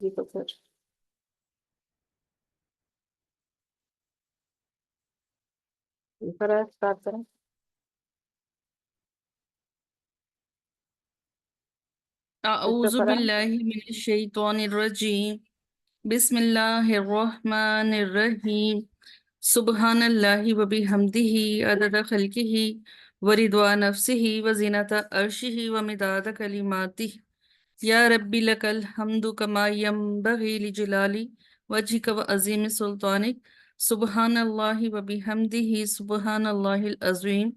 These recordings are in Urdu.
جی تو پھر اسٹارٹ کریں. أعوذ بالله من الشيطان الرجيم بسم الله الرحمن الرحيم سبحان الله وبحمده عدد خلقه ورضا نفسه وزنة عرشه ومداد كلماته يا ربي لك الحمد كما ينبغي لجلال وجهك وعظيم سلطانك سبحان الله وبحمده سبحان الله العظيم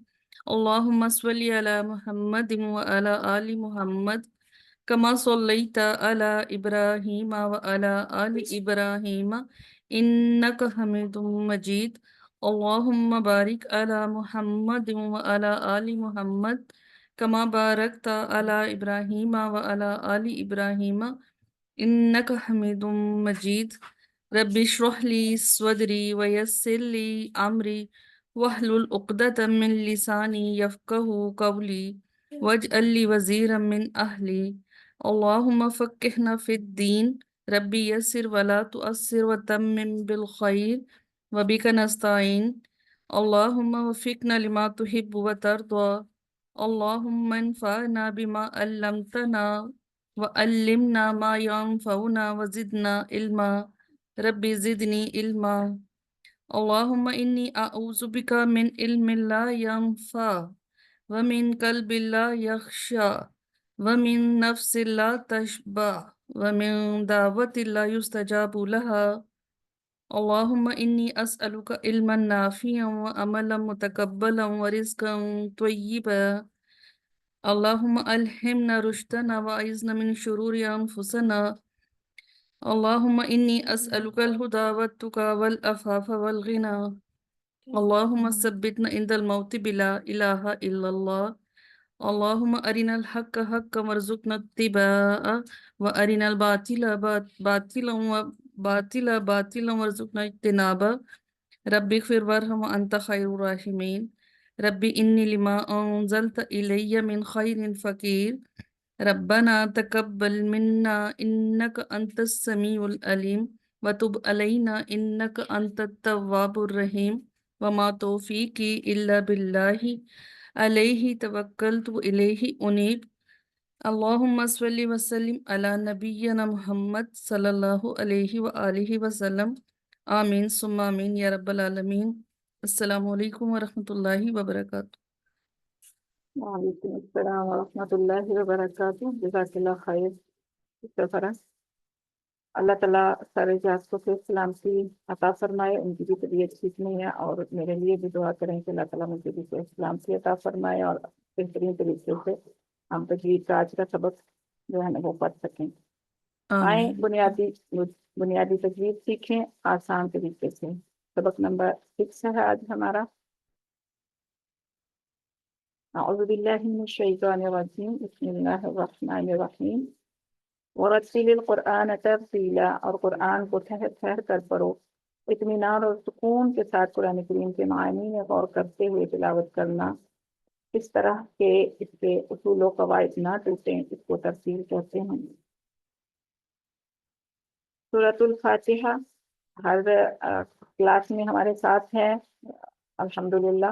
اللهم صل على محمد وعلى آل محمد كما صليت على إبراهيم وعلى آل إبراهيم إنك حميد مجيد اللهم بارك على محمد وعلى آل محمد كما باركت على إبراهيم وعلى آل إبراهيم إنك حميد مجيد رب اشرح لي صدري ويسر لي أمري واحلل عقدة من لساني يفقه قولي واجعل لي وزيرا من أهلي اللهم فقهنا في الدين ربي يسر ولا تؤثر وتمم بالخير وبك نستعين اللهم وفقنا لما تحب وترضى اللهم انفعنا بما علمتنا وعلمنا ما ينفعنا وزدنا علما ربي زدني علما اللهم إني أعوذ بك من علم لا ينفع ومن قلب لا يخشى ومن نفس لا تشبع ومن دعوة لا يستجاب لها اللهم إني أسألك علما نافعا وعملا متقبلا ورزقا طيبا اللهم ألهمنا رشدنا وأعذنا من شرور أنفسنا اللهم إني أسألك الهدى والتقى والعفاف والغنى اللهم ثبتنا عند الموت بلا إله إلا الله اللهم أرنا الحق حقا وارزقنا اتباعه وأرنا الباطل باطلا باطلا وارزقنا اجتنابه ربي اغفر وارحم وأنت خير الراحمين ربي إني لما أنزلت إلي من خير فقير ربنا تقبل منا إنك أنت السميع العليم وتب علينا إنك أنت التواب الرحيم وما توفيقي إلا بالله عليه توكلت وإليه أنيب اللهم صل وسلم على نبينا محمد صلى الله عليه وآله وسلم آمين ثم آمين يا رب العالمين السلام عليكم ورحمة الله وبركاته. وعلیکم السلام ورحمۃ اللہ وبرکاتہ. جزاک اللہ خیر. سرفراز اللہ تعالیٰ سارے جاز کو پھر سلامتی عطا فرمائے. ان کی بھی طبیعت ٹھیک نہیں ہے اور میرے لیے بھی دعا کریں کہ اللہ تعالیٰ مجھے بھی پھر سلامتی عطا فرمائے اور بہترین طریقے سے ہم تجوید کا آج کا سبق جو ہے نا وہ پڑھ سکیں. آئیں آمین. بنیادی تجوید سیکھیں آسان طریقے سے. سبق نمبر 6 ہے آج ہمارا. اعوذ باللہ من الشیطان الرجیم بسم اللہ الرحمن الرحیم. ورتل القرآن ترتیلا، اور قرآن کو ٹھہر ٹھہر کر پڑھو. اطمینان اور سکون کے ساتھ قرآن کریم کے معنی میں غور کرتے ہوئے تلاوت کرنا، اس طرح کہ اس کے اصول و قواعد نہ ٹوٹیں، اس کو ترتیل کہتے ہیں. سورۃ الفاتحہ ہر کلاس میں ہمارے ساتھ ہے الحمدللہ.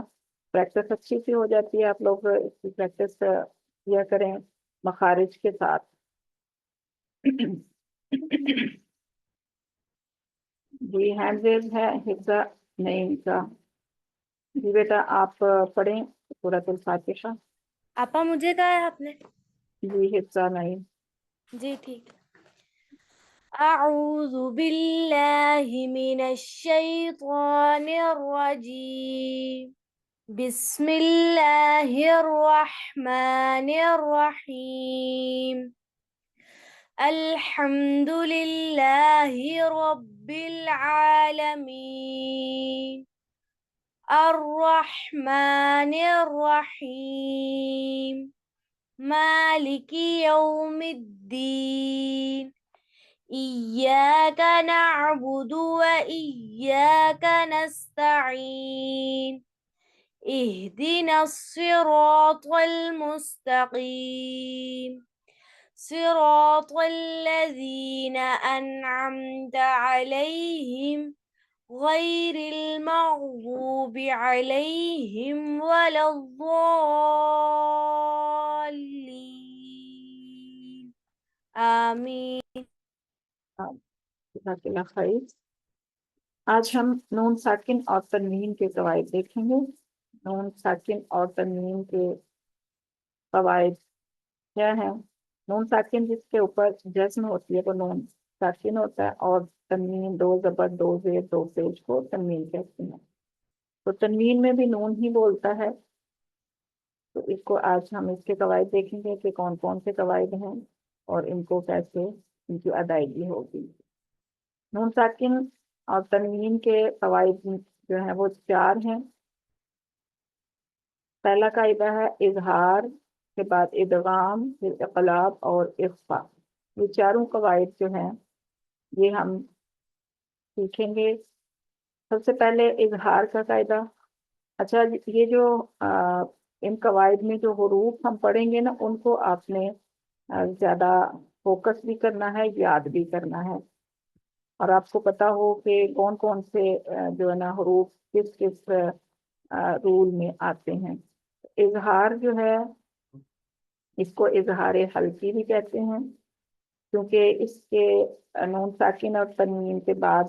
پریکٹس اچھی سی ہو جاتی ہے. آپ لوگ اس کی پریکٹس کیا کریں مخارج کے ساتھ. جی ہینڈ ریز ہے حفظہ نہیں کا. جی بیٹا آپ پڑھیں سورۃ الفاتحہ. آپا مجھے کہا ہے آپ نے؟ جی حفظہ نہیں. جی ٹھیک. اعوذ باللہ من الشیطان الرجیم بسم اللہ الرحمن الرحیم الحمد للہ رب العالمین الرحمن الرحیم مالک یوم الدین إياك نعبد وإياك نستعين اهدنا الصراط المستقيم صراط الذين أنعمت عليهم غير المغضوب عليهم ولا الضالين آمين. جزاکاللہ خیر۔ آج ہم نون ساکن اور تنوین کے قواعد دیکھیں گے۔ نون ساکن اور تنوین کے قواعد کیا ہیں؟ نون ساکن جس کے اوپر جزم ہوتی ہے وہ نون ساکن ہوتا ہے، اور تنوین 2 زبر 2 زیر 2 پیش کو تنوین کہتے ہیں۔ تو تنوین میں بھی نون ہی بولتا ہے، تو اس کو آج ہم اس کے قواعد دیکھیں گے کہ کون کون سے قواعد ہیں اور ان کو کیسے ان کی ادائیگی ہوگی۔ نون ساکن اور تنوین کے قواعد جو ہیں وہ 4 ہیں۔ پہلا قاعدہ ہے اظہار، کے بعد ادغام، پھر اقلاب اور اخفا۔ یہ چاروں قواعد جو ہیں یہ ہم سیکھیں گے۔ سب سے پہلے اظہار کا قاعدہ۔ اچھا، یہ جو ان قواعد میں جو حروف ہم پڑھیں گے نا، ان کو آپ نے زیادہ فوکس بھی کرنا ہے، یاد بھی کرنا ہے، اور آپ کو پتا ہو کہ کون کون سے جو ہے نا حروف کس کس رول میں آتے ہیں۔ اظہار جو ہے اس کو اظہار حلقی بھی کہتے ہیں، کیونکہ اس کے نون ساکن اور تنوین کے بعد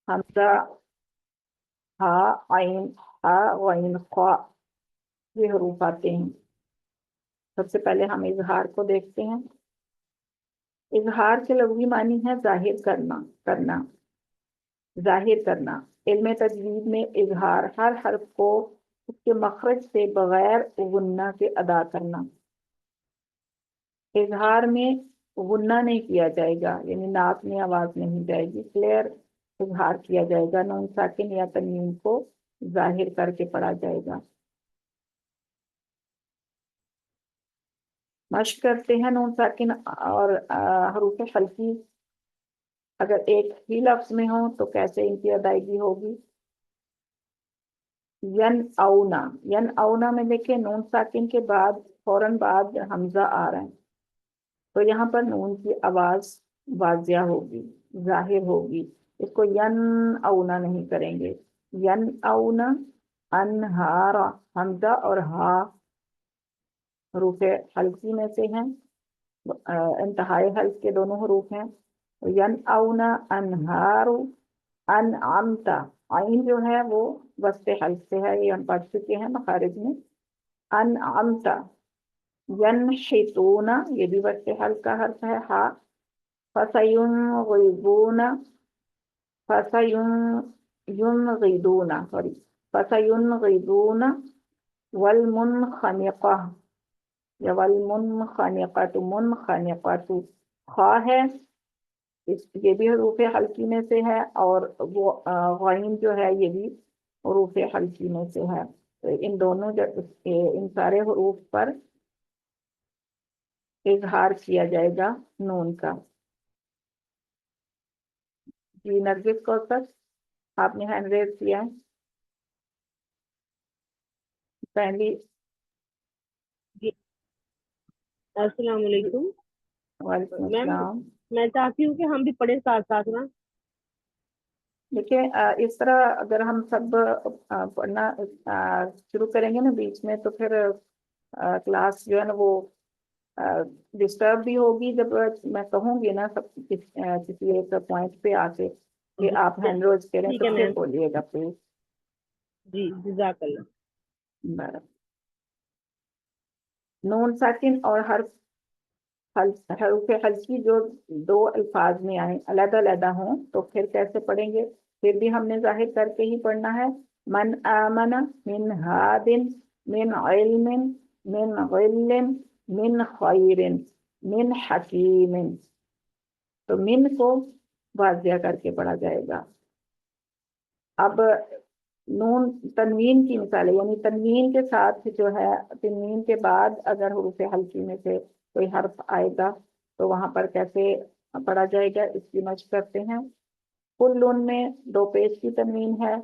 حمزہ، ہا، عین، ہا، غین، خا یہ حروف آتے ہیں۔ سب سے پہلے ہم اظہار کو دیکھتے ہیں۔ اظہار کے لغوی معنی ہے ظاہر کرنا، ظاہر کرنا۔ علم تجوید میں اظہار ہر حرف کو اس کے مخرج سے بغیر غنہ کے ادا کرنا۔ اظہار میں غنہ نہیں کیا جائے گا، یعنی ناک میں آواز نہیں جائے گی، کلیئر اظہار کیا جائے گا، نون ساکن یا تنوین کو ظاہر کر کے پڑھا جائے گا۔ مشق کرتے ہیں نون ساکن اور حروف حلقی اگر ایک ہی لفظ میں ہوں تو کیسے ان کی ادائیگی ہوگی۔ ین اونا، ین اونا میں دیکھیں نون ساکن کے بعد فوراً بعد حمزہ آ رہا ہے، تو یہاں پر نون کی آواز واضح ہوگی، ظاہر ہوگی، اس کو ین اونا نہیں کریں گے۔ ین اونا، انہارا، حمزہ اور ہا حروف حلقی میں سے ہیں، انتہائی حلق کے دونوں حروف ہیں۔ ین اونا، انہارو، انعمتا، عین جو ہے وہ وسط حلق سے ہے، یہ ہم پڑھ چکے ہیں مخارج میں۔ انعمتا، ینحتون، یہ بھی وسط حلق کا حرف ہے، ہا۔ فسینغضون، فسینغضون، والمنخنقہ یا والمنخنقۃ، منخنقۃ خا ہے، یہ بھی حروف حلقی میں سے ہے، اور وہ غین جو ہے یہ بھی حروف حلقی میں سے ہے۔ ان دونوں ان سارے حروف پر اظہار کیا جائے گا نون کا۔ جی نرگس کوثر، آپ نے ہینڈ ریز کیا ہے پہلی۔ جی السلام علیکم وعلیکم میم، السلام۔ میں چاہتی ہوں کہ ہم بھی پڑھیں ساتھ ساتھ نا۔ دیکھیں اس طرح اگر ہم سب پڑھنا شروع کریں گے نا بیچ میں، تو پھر کلاس جو ہے نا وہ ڈسٹرب بھی ہوگی۔ جب میں کہوں گی نا سب کسی ایک پوائنٹ پہ آ کے کہ آپ ہینڈ روز کریں ٹھیک تو ہے پھر میم، بولیے گا پلیز۔ جی جزاک اللہ۔ نون ساکن اور حروف حلقی جو دو الفاظ میں آئیں علیحدہ علیحدہ ہوں تو پھر کیسے پڑھیں گے؟ پھر بھی ہم نے ظاہر کر کے ہی پڑھنا ہے۔ من آمن، من ہاد، من علم، من غل، من خیر، من حکیم، تو من کو واضح کر کے پڑھا جائے گا۔ اب نون تنوین کی مثالیں، یعنی تنوین کے ساتھ جو ہے، تنوین کے بعد اگر حروف حلقی میں سے کوئی حرف آئے گا تو وہاں پر کیسے پڑھا جائے گا، اس کی مشق کرتے ہیں۔ کلن میں 2 پیش کی تنوین ہے،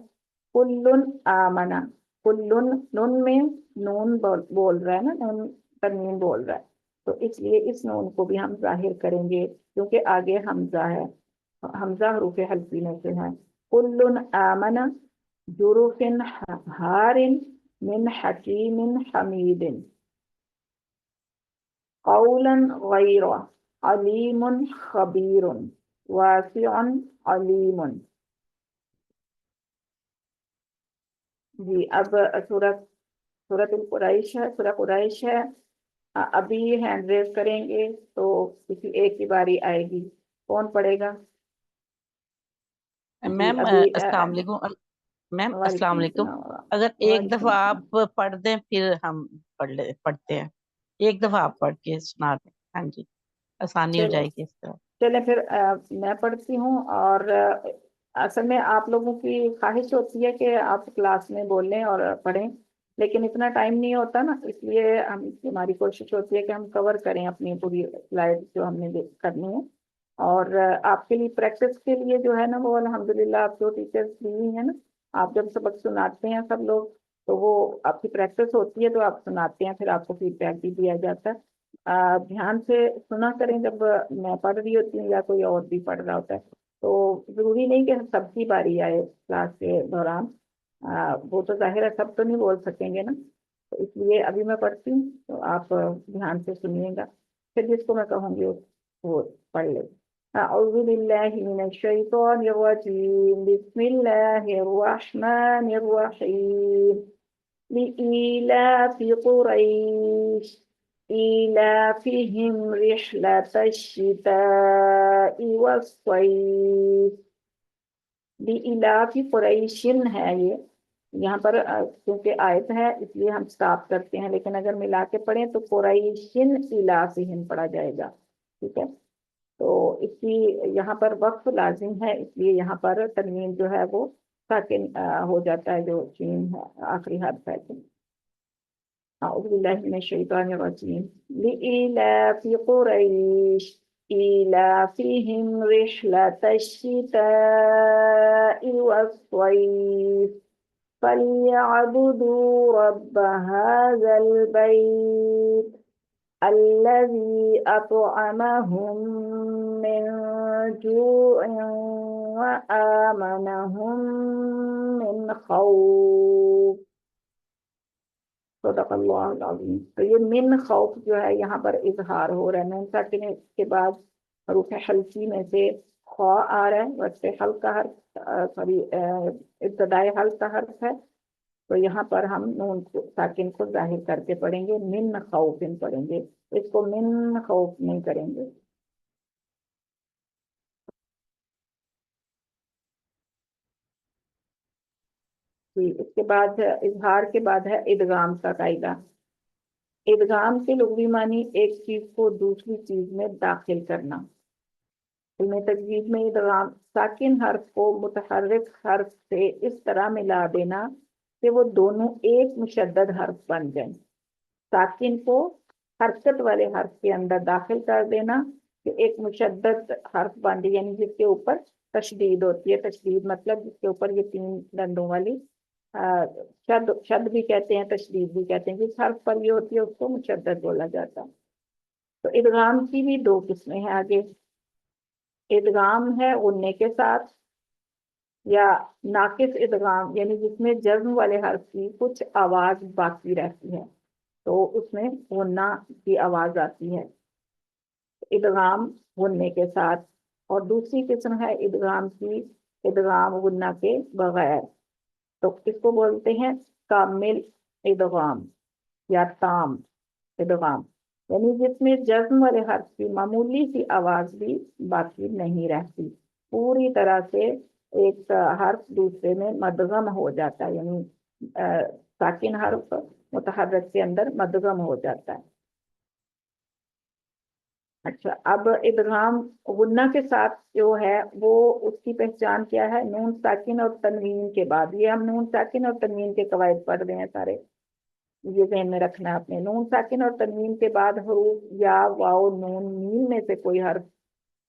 کلن آمنا، کلن، نون میں نون بول رہا ہے نا، نون تنوین بول رہا ہے، تو اس لیے اس نون کو بھی ہم ظاہر کریں گے کیونکہ آگے حمزہ ہے، حمزہ حروف حلقی میں سے ہے۔ کل آمن جروف ہار من حکیم حمید قولا غیر علیم خبیر واسع علیم۔ جی اب سورۃ القریش ہے، سورہ قریش ہے۔ ابھی ہینڈ ریز کریں گے تو کسی ایک کی باری آئے گی، کون پڑھے گا؟ جی میم ابھی السلام علیکم میم السلام وعلیکم علیکم، السلام۔ اگر ایک وعلیکم دفعہ السلام۔ آپ پڑھ دیں پھر ہم پڑھتے ہیں، ایک دفعہ آپ پڑھ کے سنا دیں، ہاں جی آسانی ہو چلو جائے گی اس طرح۔ چلیں پھر میں پڑھتی ہوں، اور اصل میں آپ لوگوں کی خواہش ہوتی ہے کہ آپ کلاس میں بولیں اور پڑھیں، لیکن اتنا ٹائم نہیں ہوتا نا، اس لیے ہماری کوشش ہوتی ہے کہ ہم کور کریں اپنی پوری سلائڈ جو ہم نے کرنی ہے۔ اور آپ کے لیے پریکٹس کے لیے جو ہے نا وہ الحمدللہ آپ جو ٹیچرز دی ہوئی ہیں نا، آپ جب سبق سناتے ہیں سب لوگ تو وہ آپ کی پریکٹس ہوتی ہے، تو آپ سناتے ہیں پھر آپ کو فیڈ بیک بھی دیا جاتا ہے۔ دھیان سے سنا کریں جب میں پڑھ رہی ہوتی ہوں یا کوئی اور بھی پڑھ رہا ہوتا ہے، تو ضروری نہیں کہ سب کی باری آئے کلاس کے دوران، وہ تو ظاہر ہے سب تو نہیں بول سکیں گے نا، تو اس لیے ابھی میں پڑھتی ہوں تو آپ دھیان سے سنیے گا، پھر جس کو میں کہوں گی وہ پڑھ لے۔ اعوذ باللہ من الشیطان الرجیم، بسم اللہ الرحمن الرحیم، لإيلاف قريش إيلافهم رحلة الشتاء والصيف۔ لإيلاف قریش ہے یہ، یہاں پر کیونکہ آیت ہے اس لیے ہم سٹاپ کرتے ہیں، لیکن اگر ملا کے پڑھیں تو قریشن إیلافہم پڑھا جائے گا، ٹھیک ہے؟ تو اس کی یہاں پر وقف لازم ہے، اس لیے یہاں پر تنوین جو ہے وہ ساکن ہو جاتا ہے، جو چین ہے آخری حرف ہے۔ اعوذ باللہ من الشیطان الرجیم، لإیلاف قریش إیلافہم رحلة الشتاء والصیف فلیعبدوا رب هذا البیت الذي أطعمهم من جوع وآمنهم من خوف۔ صدق اللہ العظیم۔ تو یہ من خوف جو ہے یہاں پر اظہار ہو رہا ہے، نون ساکن کے بعد حروف حلقی میں سے خا آ رہا ہے، ویسے حلق کا حرف ابتدائی حلق کا حرف ہے، تو یہاں پر ہم نون ساکن کو ظاہر کر کے پڑھیں گے، من خوف پڑھیں گے، اس کو من خوف نہیں کریں گے۔ اس کے بعد اظہار کے بعد ہے ادغام کا قاعدہ۔ ادغام کے لغوی معنی ایک چیز کو دوسری چیز میں داخل کرنا۔ علم تجوید میں ادغام ساکن حرف کو متحرک حرف سے اس طرح ملا دینا کہ وہ دونوں ایک مشدد حرف بن جائیں، ساکن کو حرکت والے حرف کے اندر داخل کر دینا کہ ایک مشدد حرف بن جائے، یعنی جس کے اوپر تشدید ہوتی ہے، تشدید مطلب جس کے اوپر یہ تین ڈنڈوں والی شد بھی کہتے ہیں، تشدید بھی کہتے ہیں، جس حرف پر یہ ہوتی ہے اس کو مشدد بولا جاتا ہے۔ تو ادغام کی بھی دو قسمیں ہیں آگے، ادغام ہے غننے کے ساتھ، یا ناقص ادغام یعنی جس میں جزم والے حرف کی کچھ آواز باقی رہتی ہے تو اس میں غنہ کی آواز آتی ہے، ادغام غننے کے ساتھ۔ اور دوسری قسم ہے ادغام کی، ادغام غنہ کے بغیر، تو اس کو بولتے ہیں کامل ادغام یا تام ادغام، یعنی جس میں جزم والے حرف کی معمولی سی آواز بھی باقی نہیں رہتی، پوری طرح سے ایک حرف دوسرے میں مدغم ہو جاتا ہے، یعنی ساکن حرف متحرک کے اندر مدغم ہو جاتا ہے۔ اچھا، اب ادغام غنہ کے ساتھ جو ہے وہ اس کی پہچان کیا ہے؟ نون ساکن اور تنوین کے بعد، یہ ہم نون ساکن اور تنوین کے قواعد پڑھ رہے ہیں سارے، یہ ذہن میں رکھنا ہے اپنے، نون ساکن اور تنوین کے بعد حروف یا واو نون میم میں سے کوئی حرف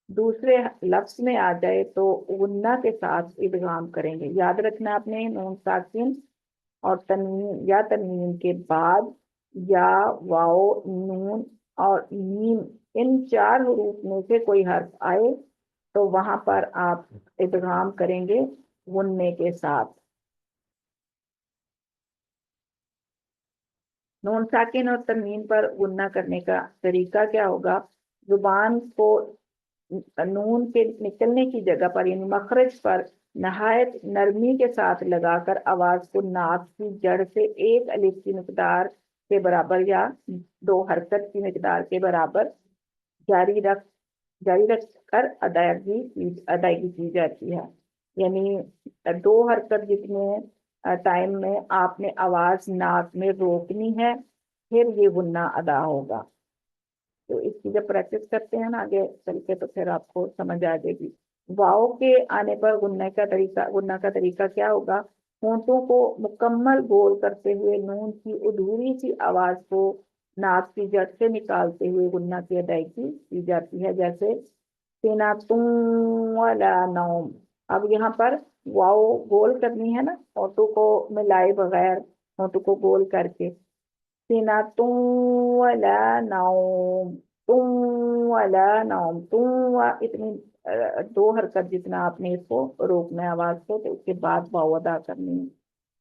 دوسرے لفظ میں آ جائے تو غنہ کے ساتھ ادغام کریں گے۔ یاد رکھنا اپنے، نون ساکن اور تنوین یا تنوین کے بعد یا واو نون اور میم، ان 4 حروف میں سے کوئی حرف آئے تو وہاں پر آپ ادغام کریں گے غننے کے ساتھ. نون ساکن اور تنوین پر غنہ کرنے کا طریقہ کیا ہوگا؟ زبان کو نون کے نکلنے کی جگہ پر یعنی مخرج پر نہایت نرمی کے ساتھ لگا کر آواز کو ناک کی جڑ سے 1 الف کی مقدار کے برابر یا 2 حرکت کی مقدار کے برابر جاری رکھ کر ادائیگی کی جاتی ہے. یعنی 2 حرکت جتنے ٹائم میں آپ نے آواز ناک میں روکنی ہے، پھر یہ غنہ ادا ہوگا. تو اس کی جب پریکٹس کرتے ہیں نا آگے چل کے تو پھر آپ کو سمجھ آ جائے گی. واؤ کے آنے پر غنہ کا طریقہ کیا ہوگا؟ ہونٹوں کو مکمل گول کرتے ہوئے نون کی ادھوری سی آواز کو ناک کی جڑ سے نکالتے ہوئے غنہ کی ادائیگی کی جاتی ہے، جیسے سیناتم ولا نوم. اب یہاں پر واؤ گول کرنی ہے نا، ہونٹوں کو ملائے بغیر، ہونٹوں کو گول کر کے سیناتم ولا نوم، تم ولا نوم، تم اتنی 2 حرکت جتنا آپ نے اس کو روکنا ہے آواز کو، تو اس کے بعد واؤ ادا کرنی ہے.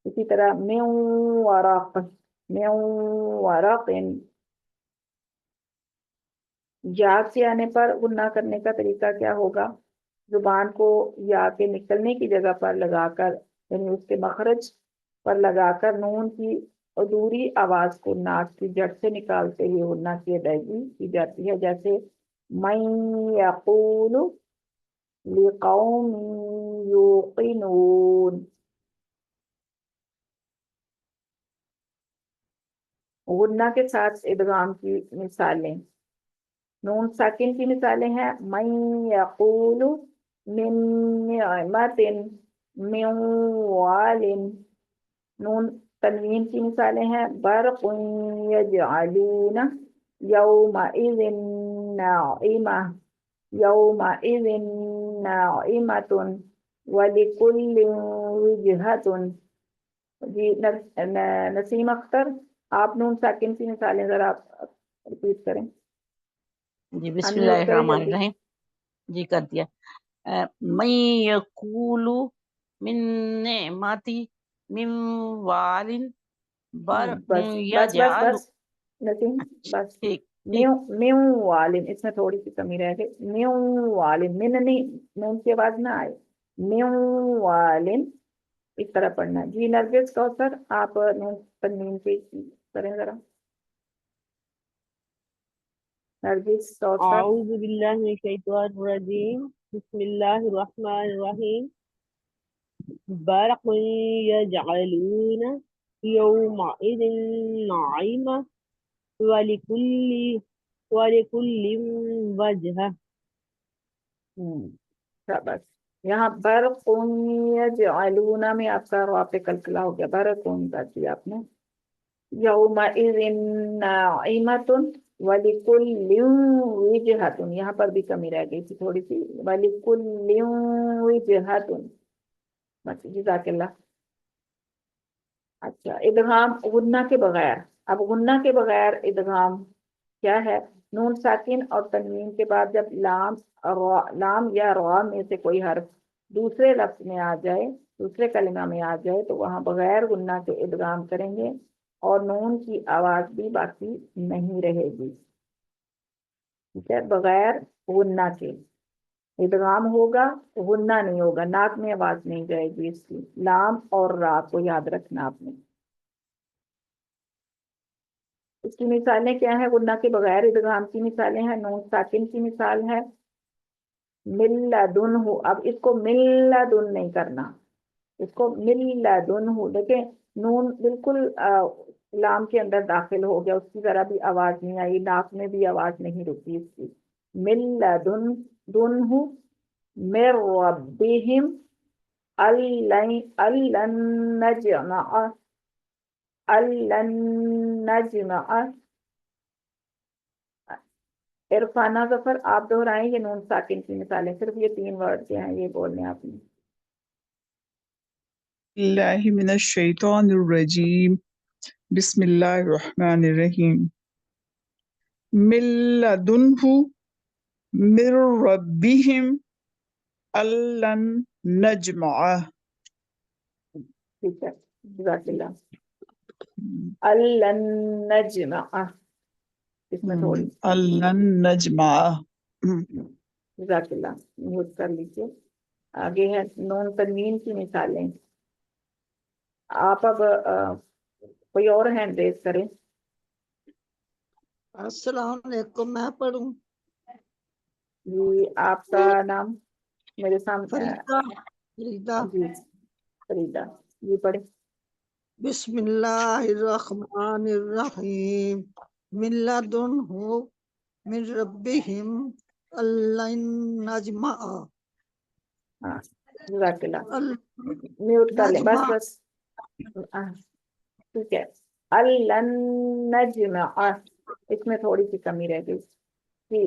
اسی طرح من ورق، من ورق. یا سے آنے پر غنہ کرنے کا طریقہ کیا ہوگا؟ زبان کو یا کے نکلنے کی جگہ پر لگا کر یعنی اس کے مخرج پر لگا کر نون کی ادھوری آواز کو ناک کی جڑ سے نکالتے ہوئے غنہ کی ادائیگی کی جاتی ہے، جیسے من یقول لقوم یوقنون. غنہ کے ساتھ ادغام کی مثالیں. نون ساکن کی مثالیں ہیں من یقول من نعمت من وال. نون تنوین کی مثالیں ہیں برق یجعلون یومئذ ناعمہ، یومئذ ناعمۃ ولکل وجہۃ. جی نسیم اختر، آپ نون ساکن کی مثالیں ذرا ریپیٹ کریں. جی بسم انمیوٹ اللہ کریں الرحمن جلدی. الرحیم. جی کر دیا. من یقول من نعمتی من وال بر بس یجعل. نسیم بس. ٹھیک میو والن، اس میں تھوڑی سی کمی رہ گئی. میو والن، من نہیں، نون کی آواز نہ آئے. میو والن اس طرح پڑھنا ہے. جی نرگس کوثر، آپ نون تنوین پہ کریں ذرا. نرگس کوثر. اعوذ باللہ من الشیطان الرجیم، بسم اللہ الرحمن الرحیم. برق یجعلون یومئذ نعیمہ ولکل وجہ. بس یہاں برق یجعلون میں آپ کا را پہ کلکلا ہو گیا، برق کر دیا آپ نے. یومئذ ناعمۃ ولکل وجہۃ، یہاں پر بھی کمی رہ گئی تھی تھوڑی سی. ولکل وجہۃ. بس جزاک اللہ. اچھا ادغام غنہ کے بغیر. اب غنہ کے بغیر ادغام کیا ہے؟ نون ساکن اور تنوین کے بعد جب لام یا را میں سے کوئی حرف دوسرے لفظ میں آ جائے، دوسرے کلمہ میں آ جائے تو وہاں بغیر غنہ کے ادغام کریں گے اور نون کی آواز بھی باقی نہیں رہے گی. ٹھیک ہے، بغیر غنہ کے ادغام ہوگا، غنہ نہیں ہوگا، ناک میں آواز نہیں جائے گی اس کی. لام اور را کو یاد رکھنا آپ نے. اس کی مثالیں کیا ہیں؟ غنہ کے بغیر ادغام کی مثالیں ہیں. نون ساکن کی مثال ہے من لدنہ. اب اس کو من لدن نہیں کرنا، اس کو من لدنہ. دیکھیں نون بالکل لام کے اندر داخل ہو گیا، اس کی ذرا بھی آواز نہیں آئی، ناک میں بھی آواز نہیں رکی اس کی. من لدنہ من ربہم الَّن نجمع. عرفانہ ظفر آپ دہرائیں یہ نون ساکن کی مثالیں، صرف یہ 3 ورڈ کے ہیں، یہ بولنے آپ نے. اللہ من الشیطان الرجیم، بسم اللہ الرحمن الرحیم. من لدنہ من ربہم الن نجمع. ٹھیک ہے، جزاک اللہ. الن نجمع، اس میں تھوڑی الن نجمع. جزاک اللہ، نوٹ کر لیجیے. آگے ہے نون تنوین کی مثالیں. آپ اب کوئی اور ہینڈ ریز کریں. السلام علیکم، میں پڑھوں؟ جی آپ کا نام میرے سامنے. فریدہ. جی فریدہ، جی پڑھیں. بسم اللہ الرحمن الرحیم. من لدنہ من ربہم الن نجمع. ہاں جزاک اللہ، میوٹ کر لیں بس بس. ٹھیک ہے. الن نجمع، اس میں تھوڑی سی کمی رہ گئی. جی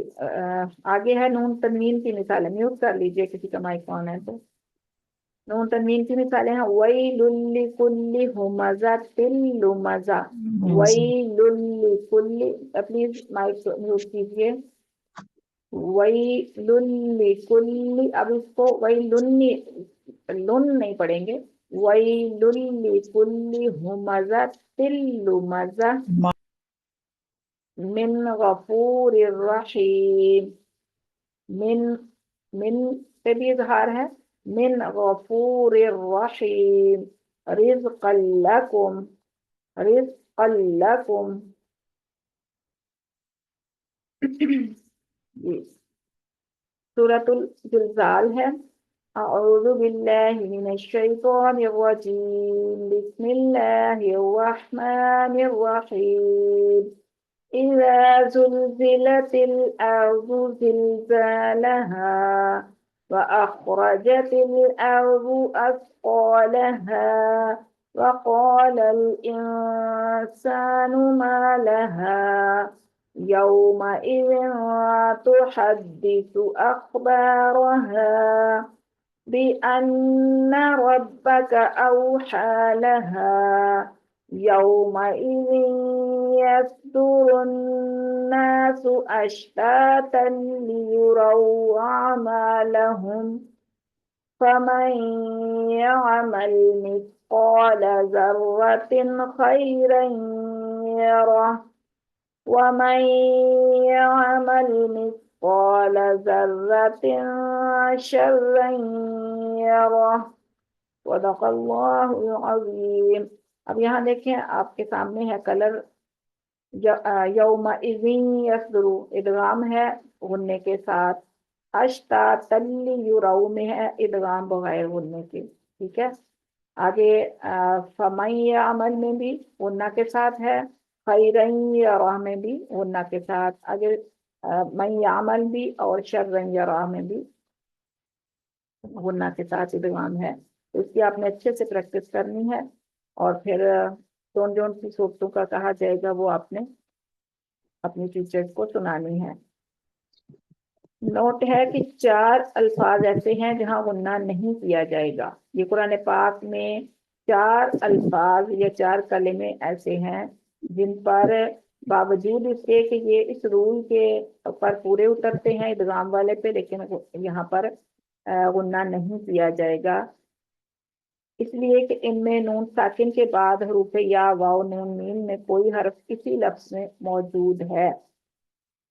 آگے ہے نون تنوین کی مثال ہے. میوٹ کر لیجئے کسی کا مائک آن ہے تو. نون تنوین کی مثالیں ہیں ویل لکل ہمزۃ لمزہ. ویل لکل، پلیز مائک میوٹ کیجئے. ویل لکل، اب اس کو ویلن نہیں پڑھیں گے. ویل لکل ہمزۃ لمزہ من غفور الرحیم. من پہ بھی اظہار ہے. من غفور الرحیم. رزقا لکم، رزقا لکم. جی سورۃ الزلزال ہے. اعوذ باللہ من الشیطان الرجیم. بسم اللہ الرحمن الرحیم. إذا زلزلت الأرض زلزالها وأخرجت الأرض أثقالها وقال الإنسان ما لها يومئذ تحدث أخبارها بأن ربك أوحى لها يومئذ يصدر الناس أشتاتا ليروا أعمالهم فمن يعمل مثقال ذرة خيرا يره ومن يعمل مثقال ذرة شرا يره. صدق اللہ العظیم. اب یہاں دیکھیں آپ کے سامنے ہے کلر. یومئذ یصدر ادغام ہے غننے کے ساتھ. اشتاتا لیروا میں ہے ادغام بغیر غننے کے. ٹھیک ہے. آگے فمن یعمل میں بھی غنہ کے ساتھ ہے. خیرا یرہ میں بھی غنہ کے ساتھ. اگر من یعمل بھی اور شرا یرہ میں بھی غنہ کے ساتھ ادغام ہے. اس کی آپ نے اچھے سے پریکٹس کرنی ہے اور پھر جون جون سی صورتوں کا کہا جائے گا وہ آپ نے اپنی ٹیچرز کو سنانی ہے. نوٹ ہے کہ 4 الفاظ ایسے ہیں جہاں غنہ نہیں کیا جائے گا. یہ قرآن پاک میں 4 الفاظ یا 4 کلمے ایسے ہیں جن پر باوجود اس کے کہ یہ اس رول کے پر پورے اترتے ہیں ادغام والے پہ، لیکن یہاں پر غنہ نہیں کیا جائے گا، اس لیے کہ ان میں نون ساکن کے بعد حروف یا واو نون میم میں کوئی حرف کسی لفظ میں موجود ہے.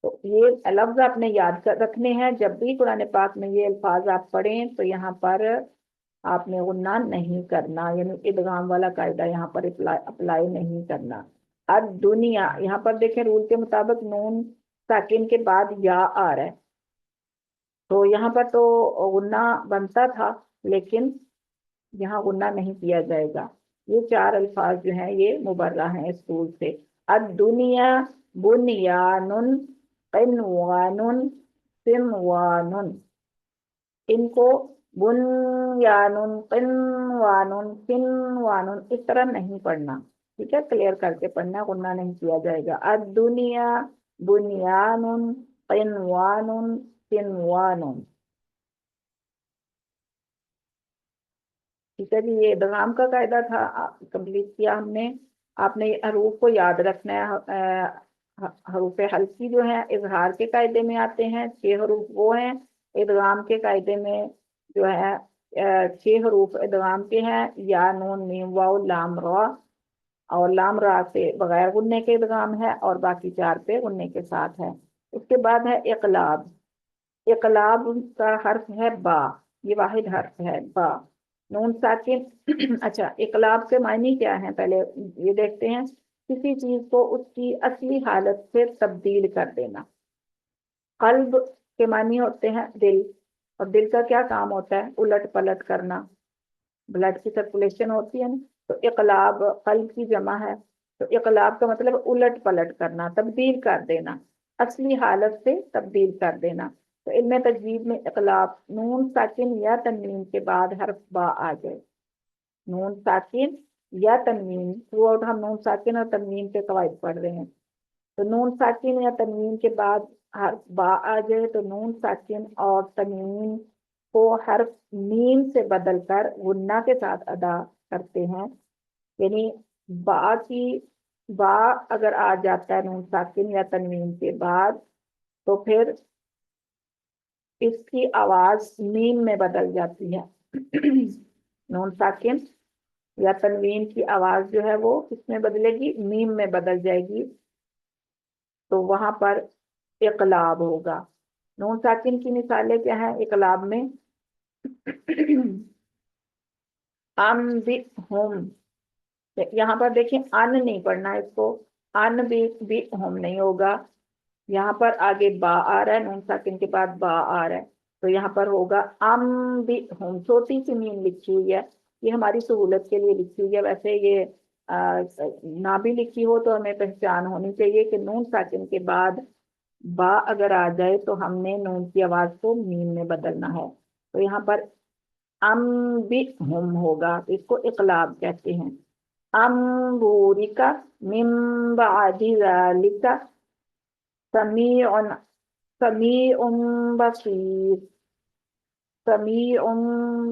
تو یہ لفظ آپ نے یاد رکھنے ہیں. جب بھی قرآن پاک میں یہ الفاظ آپ پڑھیں تو یہاں پر آپ نے غنہ نہیں کرنا، یعنی ادغام والا قاعدہ یہاں پر اپلائی نہیں کرنا. الدنیا یہاں پر دیکھیں رول کے مطابق نون ساکن کے بعد یا آ رہا ہے، تو یہاں پر تو غنہ بنتا تھا لیکن یہاں غنہ نہیں کیا جائے گا. یہ 4 الفاظ جو ہیں یہ مبرہ ہیں اس رول سے. الدنیا بنیان قنوان صنوان. ان کو بنیان قنوان صنوان اس طرح نہیں پڑھنا. ٹھیک ہے، کلیئر کر کے پڑھنا، غنہ نہیں کیا جائے گا. الدنیا بنیان قنوان صنوان. ٹھیک ہے جی، یہ ادغام کا قاعدہ تھا کمپلیٹ کیا ہم نے. آپ نے حروف کو یاد رکھنا ہے. حروف حلقی جو ہیں اظہار کے قاعدے میں آتے ہیں، 6 حروف وہ ہیں۔ ادغام کے قاعدے میں جو ہے 6 حروف ادغام کے ہیں، یا نون میم واو لام را، اور لام را سے بغیر غننے کے ادغام ہے، اور باقی 4 پہ غننے کے ساتھ ہے۔ اس کے بعد ہے اقلاب۔ اقلاب کا حرف ہے با، یہ واحد حرف ہے با، نون ساکن۔ اچھا، اقلاب کے معنی کیا ہیں پہلے یہ دیکھتے ہیں۔ کسی چیز کو اس کی اصلی حالت سے تبدیل کر دینا۔ قلب کے معنی ہوتے ہیں دل، اور دل کا کیا کام ہوتا ہے؟ الٹ پلٹ کرنا، بلڈ کی سرکولیشن ہوتی ہے نا، تو اقلاب قلب کی جمع ہے، تو اقلاب کا مطلب الٹ پلٹ کرنا، تبدیل کر دینا، اصلی حالت سے تبدیل کر دینا۔ تو علم تجوید میں اقلاب نون ساکن یا تنوین کے بعد حرف با آ جائے، نون ساکن یا تنوین، تھرو آؤٹ ہم نون ساکن اور تنوین کے قواعد پڑھ رہے ہیں، تو نون ساکن یا تنوین کے بعد حرف با آ جائے تو نون ساکن اور تنوین کو حرف میم سے بدل کر غنہ کے ساتھ ادا کرتے ہیں، یعنی با اگر آ جاتا ہے نون ساکن یا تنوین کے بعد تو پھر اس کی آواز میم میں بدل جاتی ہے۔ نون ساکن یا تنوین کی آواز جو ہے وہ کس میں بدلے گی؟ میم میں بدل جائے گی، تو وہاں پر اقلاب ہوگا۔ نون ساکن کی مثالیں کیا ہیں اقلاب میں؟ انبئہم، یہاں پر دیکھیں ان نہیں پڑھنا اس کو، انبئہم نہیں ہوگا، یہاں پر آگے با آ رہا ہے، نون ساکن کے بعد با آ رہا ہے، تو یہاں پر ہوگا انبئہم، چھوٹی سی میم لکھی ہوئی ہے، یہ ہماری سہولت کے لیے لکھی ہوئی ہے، ویسے یہ نہ بھی لکھی ہو تو ہمیں پہچان ہونی چاہیے کہ نون ساکن کے بعد با اگر آ جائے تو ہم نے نون کی آواز کو میم میں بدلنا ہے، تو یہاں پر انبئہم ہوگا، تو اس کو اقلاب کہتے ہیں۔ انظورک من بعد ذلک سمیع بصیر، سمیع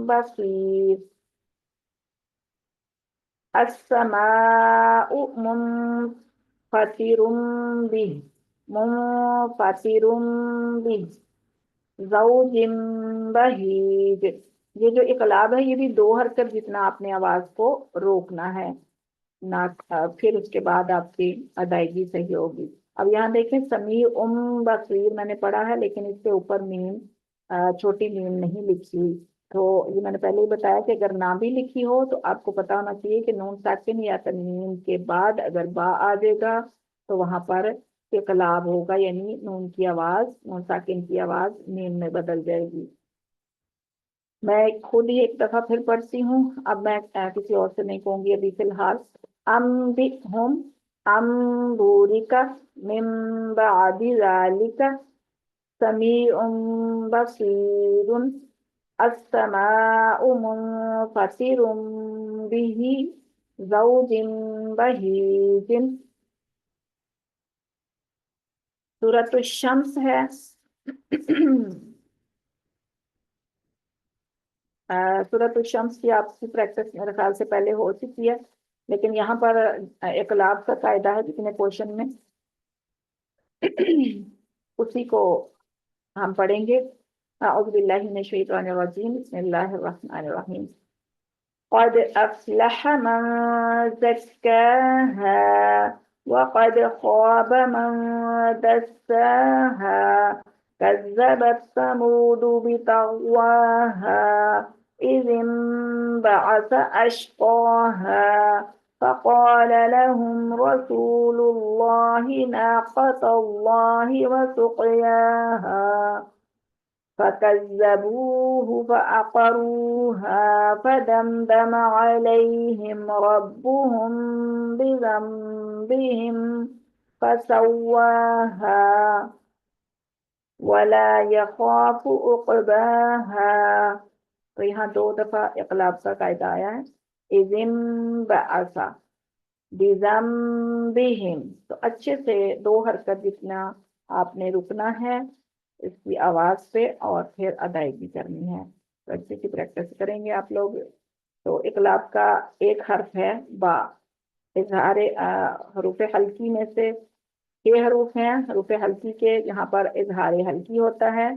بصیر۔ السماء منفطر به، منفطر به، زوج بہیج۔ یہ جو اقلاب ہے یہ بھی 2 حرکت جتنا آپ نے آواز کو روکنا ہے، نہ پھر اس کے بعد آپ کی ادائیگی صحیح ہوگی۔ اب یہاں دیکھیں سمیع بصیر میں نے پڑھا ہے، لیکن اس کے اوپر میم چھوٹی میم نہیں لکھی ہوئی، تو یہ میں نے پہلے ہی بتایا کہ اگر نہ بھی لکھی ہو تو آپ کو پتا ہونا چاہیے کہ نون ساکن یا تنوین کے بعد اگر با آ جائے گا تو وہاں پر اقلاب ہوگا، یعنی نون کی آواز، نون ساکن کی آواز میم میں بدل جائے گی۔ میں خود ہی ایک دفعہ پھر پڑھتی ہوں، اب میں کسی اور سے نہیں کہوں گی ابھی فی الحال۔ انبئہم انظورک من بعد ذلک سمیع بصیر، السماء منفطر به، زوج بہیج۔ سورۃ الشمس ہے، سورۃ الشمس کی آپ کی پریکٹس میرے خیال سے پہلے ہو چکی ہے، لیکن یہاں پر اقلاب کا قاعدہ ہے جتنے پورشن میں، اسی کو ہم پڑھیں گے۔ اعوذ باللہ من الشیطان الرجیم، بسم اللہ الرحمن الرحیم۔ قد افلح من زکاها وقد خاب من دساها، كذبت ثمود بطغواها إذ انبعث أشقاها، فقال لهم رسول الله ناقة الله وسقياها، فكذبوه فعقروها، فدمدم عليهم ربهم بذنبهم فسواها، ولا يخاف عقباها۔ تو یہاں 2 دفعہ اقلاب کا قاعدہ آیا ہے، اذ انبعث بذنبهم، تو اچھے سے 2 حرکت جتنا آپ نے رکنا ہے اس کی آواز پہ اور پھر ادائیگی کرنی ہے، تو اچھے کی پریکٹس کریں گے آپ لوگ۔ تو اقلاب کا ایک حرف ہے با، اظہار حروف حلقی میں سے یہ حروف ہیں حروف ہلکی کے، یہاں پر اظہار ہلکی ہوتا ہے،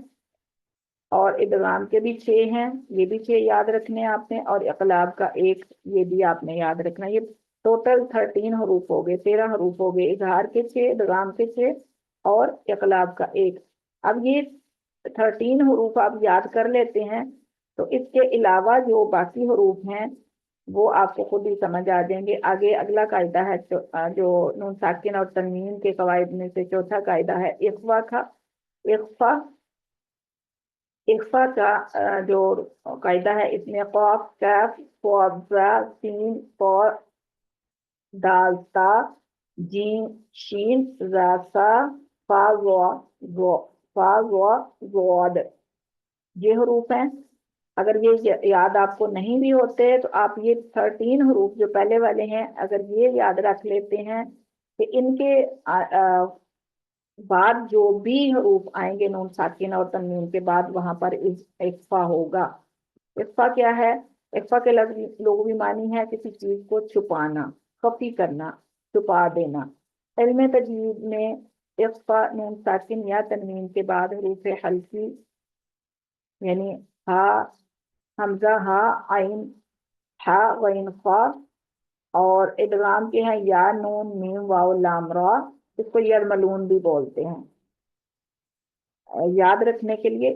اور ادغام کے بھی 6 ہیں، یہ بھی 6 یاد رکھنے آپ نے، اور اقلاب کا 1 یہ بھی آپ نے یاد رکھنا۔ یہ ٹوٹل 13 حروف ہو گئے، 13 حروف ہو گئے، اظہار کے 6، ادغام کے 6 اور اقلاب کا 1۔ اب یہ 13 حروف آپ یاد کر لیتے ہیں تو اس کے علاوہ جو باقی حروف ہیں وہ آپ کو خود ہی سمجھ آ جائیں گے۔ آگے اگلا قاعدہ ہے جو نون ساکن اور تنوین کے قواعد میں سے چوتھا قاعدہ ہے اخفا کا۔ اخفا کا جو قاعدہ ہے، اس میں قاف، کاف، صاد، زا، سین، طا، دال، تا، جیم، شین، زا، سا، فا، ضاد، یہ حروف ہیں۔ اگر یہ یاد آپ کو نہیں بھی ہوتے تو آپ یہ 13 حروف جو پہلے والے ہیں اگر یہ یاد رکھ لیتے ہیں کہ ان کے بعد جو بھی حروف آئیں گے نون ساکن اور تنوین کے بعد وہاں پر اخفا ہوگا۔ اخفا کیا ہے؟ اخفا کے لغوی معنی ہے کسی چیز کو چھپانا، خفی کرنا، چھپا دینا۔ علم تجوید میں اخفا نون ساکن یا تنوین کے بعد حروف ہلکی یعنی ہا، حمزہ، ہا، عین، ہا، غین، خا، اور ادغام کے ہیں یا، نون، میم، واو، لام، را، اس کو یرملون بھی بولتے ہیں۔ یاد رکھنے کے لیے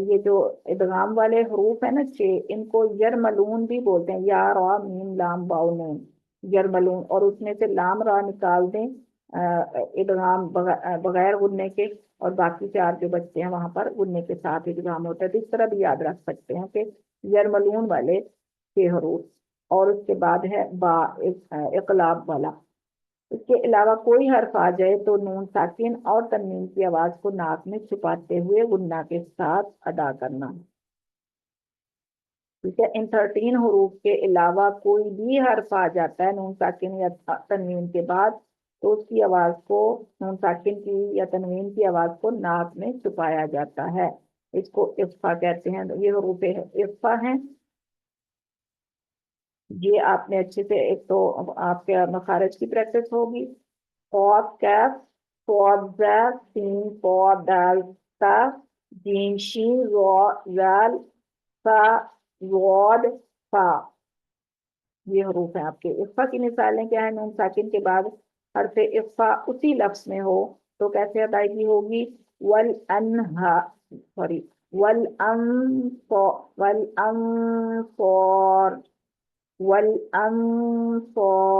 یہ جو ادغام والے حروف ہیں نا 6، ان کو یرملون بھی بولتے ہیں، یا، را، میم، لام، واو، نون، یرملون، اور اس میں سے لام را نکال دیں ادغام بغیر غننے کے، اور باقی 4 جو بچتے ہیں وہاں پر غننے کے ساتھ ادغام ہوتا ہے۔ تو اس طرح بھی یاد رکھ سکتے ہیں کہ یرملون والے 6 حروف، اور اس کے بعد ہے با، اقلاب والا۔ اس کے علاوہ کوئی حرف آ جائے تو نون ساکن اور تنوین کی آواز کو ناک میں چھپاتے ہوئے غنہ کے ساتھ ادا کرنا۔ ٹھیک ہے، ان 13 حروف کے علاوہ کوئی بھی حرف آ جاتا ہے نون ساکن یا تنوین کے بعد تو اس کی آواز کو، نون ساکن کی یا تنوین کی آواز کو ناک میں چھپایا جاتا ہے، اس کو اخفا کہتے ہیں۔ یہ حروف اخفا ہیں، یہ آپ نے اچھے سے، ایک تو آپ کے مخارج کی پریکٹس ہوگی، قاف، کاف، صاد، زا، سین، طا، دال، تا، جیم، شین، را، زال، سا، ضاد، فا، یہ حروف ہیں آپ کے۔ اخفا کی مثالیں کیا ہیں؟ نون ساکن کے بعد حرف اخفا اسی لفظ میں ہو تو کیسے ادائیگی ہوگی؟ والأنصار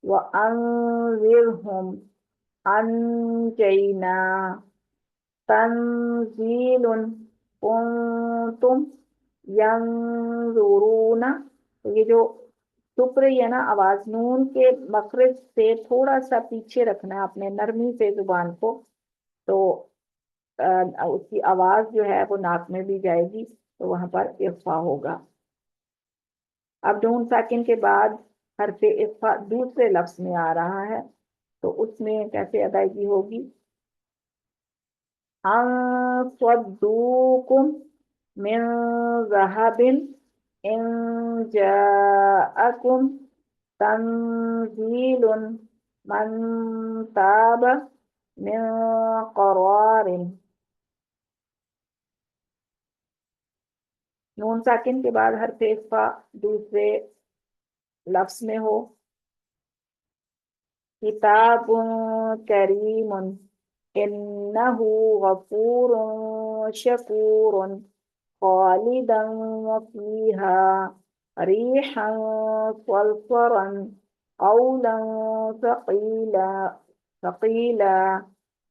وأنذرهم أنجينا تنزيل كنتم ينظرون۔ تو یہ جو چپ رہی ہے نا آواز، نون کے مخرج سے تھوڑا سا پیچھے رکھنا ہے اپنے، نرمی سے زبان کو، تو اس کی آواز جو ہے وہ ناک میں بھی جائے گی، تو وہاں پر اخفا ہوگا۔ اب نون ساکن کے بعد حرف اخفا دوسرے لفظ میں آ رہا ہے تو اس میں کیسے ادائیگی ہوگی؟ صدوکم من ذهب ان جاءکم تنزیل من تاب من قرار۔ نون ساکن کے بعد حرف اخفا دوسرے لفظ میں ہو، کتاب کریم انہ غفور شکور خالدا فیہا ریحا صرصرا قولا ثقیلا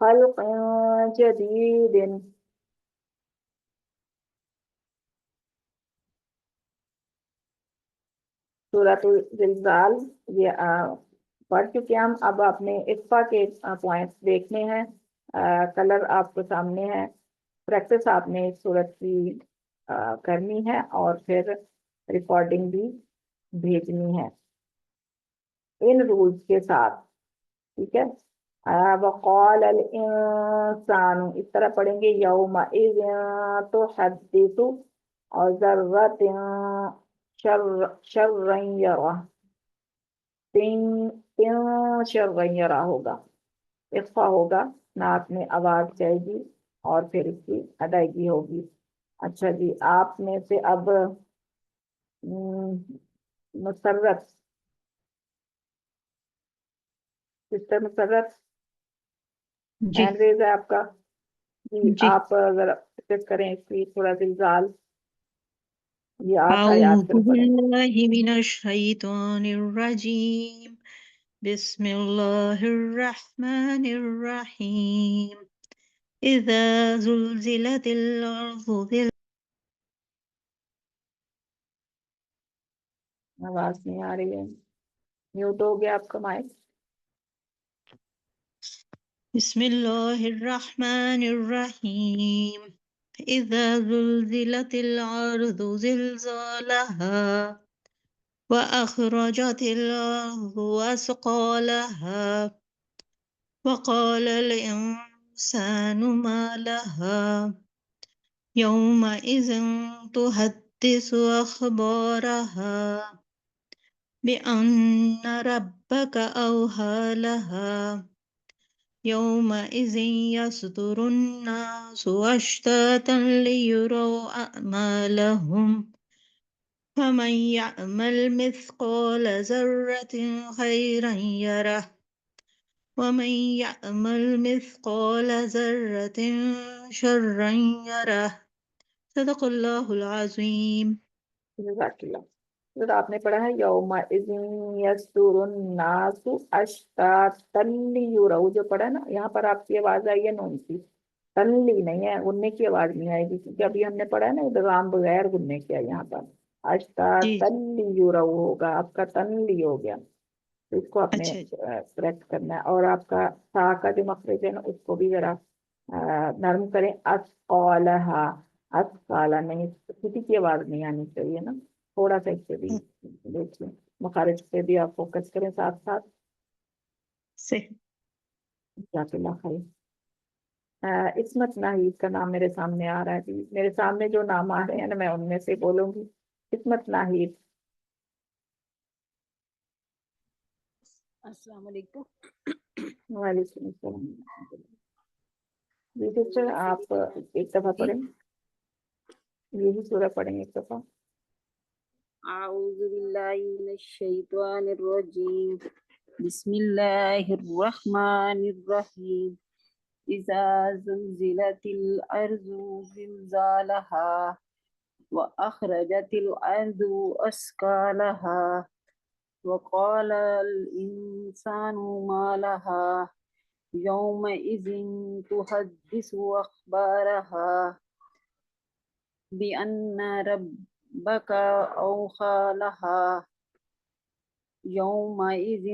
خلق جدید۔ سورۃ الزلزال یہ پڑھ چکے ہم، اب آپ نے اخفا کے پوائنٹس دیکھنے ہیں، کلر آپ کو سامنے ہے، پریکٹس آپ نے اس سورت کی کرنی ہے اور پھر ریکارڈنگ بھی بھیجنی ہے ان رولز کے ساتھ، ٹھیک ہے۔ وقال الانسان اس طرح پڑھیں گے، یومئذ تحدث اور ذرۃ شرًا یرہ، شرًا یرہ ہوگا، اخفا ہوگا، ناک میں آواز جائے گی اور پھر اس کی ادائیگی ہوگی۔ اچھا جی، آپ میں سے اب مسرت، سسٹر مسرت جی ہینڈ ریز ہے آپ کا جی، جی آپ ذرا چیک کریں اس کی تھوڑا زلزال، یہ 8 آیات أعوذ پھر پڑھیں۔ بالله من الشيطان الرجيم بسم الله الرحمن الرحيم إذا زلزلت الأرض آواز نہیں آ رہی ہے، میوٹ ہو گیا آپ کا مائک۔ بسم الله الرحمن الرحيم إذا زلزلت الأرض زلزالها وأخرجت الأرض أثقالها وقال الإنسان ما لها يومئذ تحدث أخبارها بأن ربك أوحى لها يومئذ يصدر الناس أشتاتا ليروا أعمالهم فمن يعمل مثقال ذرة خيرا يره ومن يعمل مثقال ذرة شرا يره صدق الله العظيم جزاک اللہ۔ پھر آپ نے پڑھا ہے یومئذ یصدر الناس اشتاتا لیروا، جو پڑھا نا یہاں پر آپ کی آواز آئی ہے نون کی، تنلی نہیں ہے، غننے کی آواز نہیں آئے گی، کیونکہ ابھی ہم نے پڑھا ہے نا ادغام بغیر غننے کیا، یہاں پر جی اشتاتا لیروا ہوگا، آپ کا تنلی ہو گیا، تو اس کو آپ نے اچھا جی کریکٹ کرنا ہے، اور آپ کا سا کا جو مخرج ہے نا اس کو بھی ذرا نرم کریں، اسقالہا، اسقالہ نہیں، کسی کی آواز نہیں آنی چاہیے نا، تھوڑا سا اس سے بھی دیکھیں، مخارج پہ بھی آپ فوکس کریں ساتھ ساتھ۔ صحیح جزاک اللہ خیر۔ عصمت ناہید کا نام میرے سامنے آ رہا ہے جی، میرے سامنے جو نام آ رہے ہیں نا میں ان میں سے بولوں گی۔ عصمت ناہید، السلام علیکم۔ وعلیکم السلام۔ جی سسٹر آپ ایک دفعہ پڑھیں، یہی سورہ پڑھیں ایک دفعہ۔ اعوذ باللہ من الشیطان الرجیم بسم اللہ الرحمن الرحیم اذا زلزلت الارض زلزالها واخرجت الارض اثقالها وقال الانسان ما لها يومئذ تحدث اخبارها بأن ربك أوحى لها يومئذ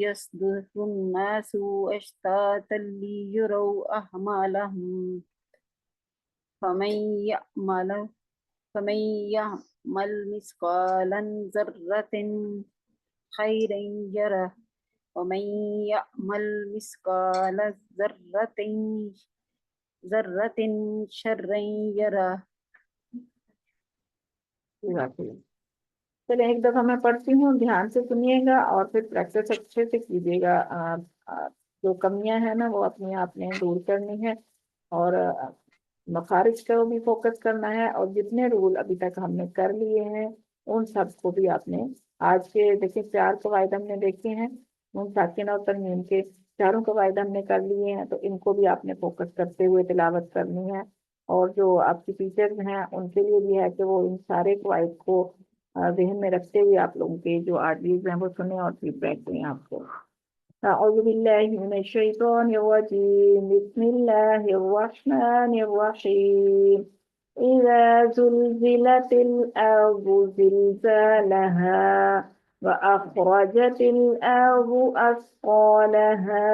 يصدر الناس أشتاتا ليروا أعمالهم فمن يعمل مثقال ذرة خيرا يره ومن يعمل مثقال ذرة شرا يره۔ چلے ایک دفعہ میں پڑھتی ہوں، دھیان سے سنیے گا اور پھر پریکٹس اچھے سے کیجیے گا، جو کمیاں ہیں نا وہ اپنے آپ نے دور کرنی ہے، اور مخارج کا بھی فوکس کرنا ہے، اور جتنے رول ابھی تک ہم نے کر لیے ہیں ان سب کو بھی آپ نے، آج کے دیکھیں 4 قواعد ہم نے دیکھے ہیں، ان ساکن اور تنوین کے 4 قواعد ہم نے کر لیے ہیں، تو ان کو بھی آپ نے فوکس کرتے ہوئے تلاوت کرنی ہے، اور جو آپ کی ٹیچرز ہیں ان کے لیے بھی ہے کہ وہ ان سارے قواعد کو ذہن میں رکھتے ہوئے آپ لوگوں کے جو آڈیوز ہیں وہ سنیں اور فیڈ بیک دیں آپ کو۔ اعوذ باللہ من الشیطان الرجیم بسم اللہ الرحمن الرحیم اذا زلزلت الارض زلزالها واخرجت الارض اثقالها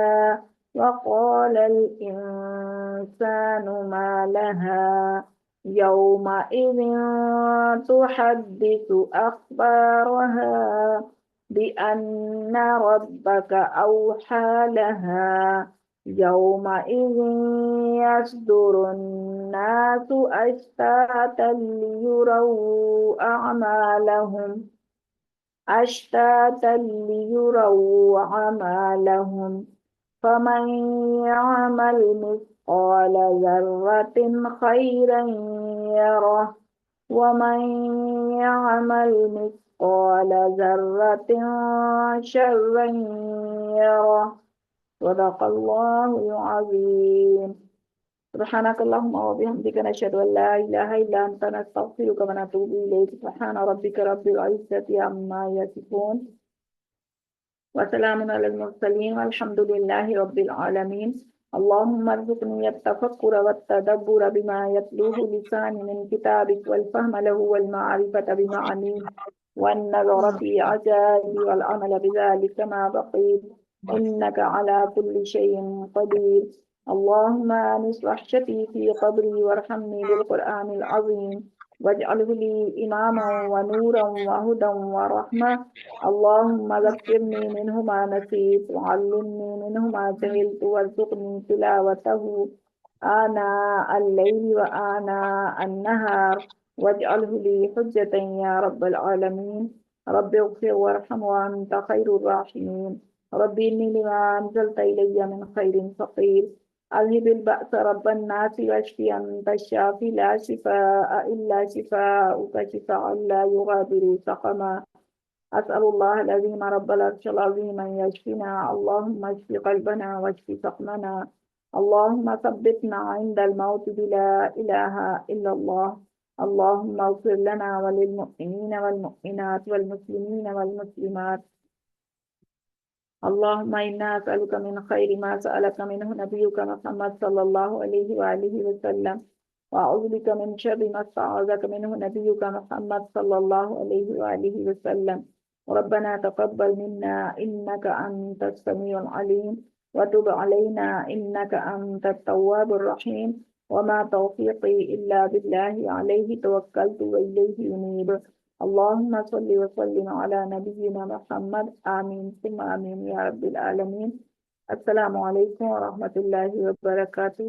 وقال الانسان ما لها يومئذ تحدث أخبارها بأن ربك أوحى لها يومئذ يصدر الناس أشتاتا ليروا أعمالهم فمن يعمل مثقال ذرة خيرا يره ومن يعمل مثقال ذرة شرا يره صدق الله العظيم. سبحانك اللهم وبحمدك نشهد أن لا إله إلا أنت نستغفرك ونتوب إليك. سبحان ربك رب العزة عما يصفون وسلام على المرسلين والحمد لله رب العالمين. اللهم ارزقني التفكر والتدبر بما يتلوه لساني من كتابك والفهم له والمعرفة بمعانيه والنظر في عجائب والعمل بذلك ما بقيت إنك على كل شيء قدير. اللهم آنس وحشتي في قبري وارحمني بالقرآن العظيم واجعله لي إماما ونورا وهدى ورحمة. اللهم ذكرني منه ما نسيت وعلمني منه ما جهلت وارزقني تلاوته آناء الليل وآناء النهار واجعله لي حجة يا رب العالمين. رب اغفر وارحم وأنت خير الراحمين. رب إني لما أنزلت إلي من خير فقير. أذهب البأس رب الناس واشفي أنت الشافي لا شفاء إلا شفاءك شفاء لا يغادر سقما. أسأل الله العظيم رب العرش العظيم أن يشفينا. اللهم اشف قلبنا واشف سقمنا. اللهم ثبتنا عند الموت بلا إله إلا الله. اللهم اغفر لنا وللمؤمنين والمؤمنات والمسلمين والمسلمات. اللهم إنا نسألك من خير ما سألك منه نبيك محمد صلى الله عليه وآله وسلم وأعوذ بك من شر ما استعاذك منه نبيك محمد صلى الله عليه وآله وسلم. ربنا تقبل منا إنك أنت السميع العليم وتب علينا إنك أنت التواب الرحيم. وما توفيقي إلا بالله عليه توكلت وإليه أنيب. اللهم صل وسلم على نبينا محمد. آمين ثم آمين يا رب العالمين. السلام عليكم ورحمة الله وبركاته.